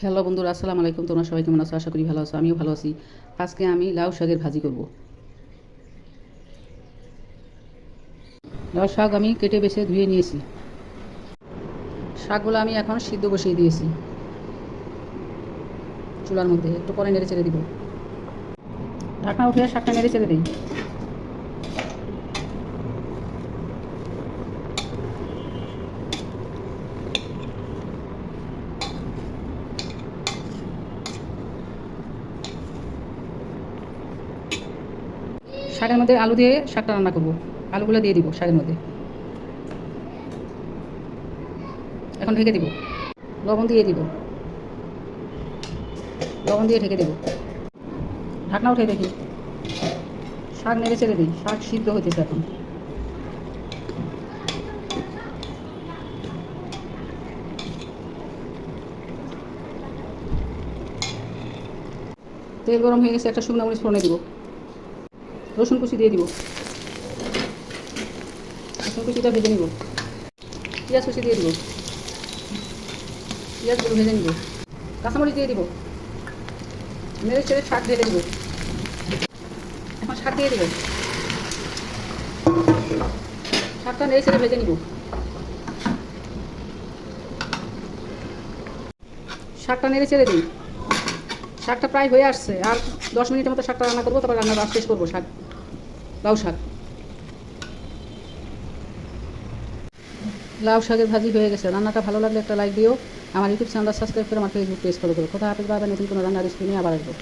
Hello বন্ধুরা, আসসালামু আলাইকুম। তোমরা সবাই কেমন আছো? আশা করি ভালো আছো। আমিও ভালো আছি। আজকে আমি লাউ শাকের ভাজি করব। লাউ শাক আমি কেটে বেছে ধুয়ে নিয়েছি। শাকগুলো আমি এখন সিদ্ধ বসিয়ে দিয়েছি চুলার মধ্যে। একটু পরে নেড়ে চেড়ে দিব। ঢাকনা উঠে শাকটা নেড়ে চেড়ে দিই। শাকের মধ্যে আলু দিয়ে শাকটা রান্না করব। আলুগুলো দিয়ে দিব শাকের মধ্যে। এখন ঢেকে দিব। লবণ দিয়ে দিব। লবণ দিয়ে ঢেকে দেব। ঢাকনা উঠে দেখি। শাক নেড়ে চেড়ে দিই। শাক সিদ্ধ হইতেছে এখন। তেল গরম হয়ে গেছে, একটা শুকনো মরিচ ফোড়নে দিব। রসুন কুচি দিয়ে দিব। রসুন কুচিটা ভেজে নিব। পেঁয়াজ কুচি দিয়ে দিব। পেঁয়াজগুলো ভেজে নিব। কাঁচামরিচ দিয়ে দিব। নেড়ে চেড়ে শাক ঢেলে দিব। এখন শাক দিয়ে দিব। শাকটা নেড়ে চেড়ে ভেজে নিব। শাকটা নেড়ে চেড়ে দিই। শাকটা প্রায় হয়ে আসছে, আর 10 মিনিটের মতো শাকটা রান্না করবো, তারপর রান্নার শেষ করবো। শাক, লাউ শাক। লাউ শাকের ভাজি হয়ে গেছে। রান্নাটা ভালো লাগলে একটা লাইক দিও। আমার ইউটিউব চ্যানেলটা সাবস্ক্রাইব করে আমার ফেসবুক পেজ ফলো করো। কথা হাফেজ, বাবা। নতুন কোনো রান্নার রেসিপি নিয়ে আবার আসবো।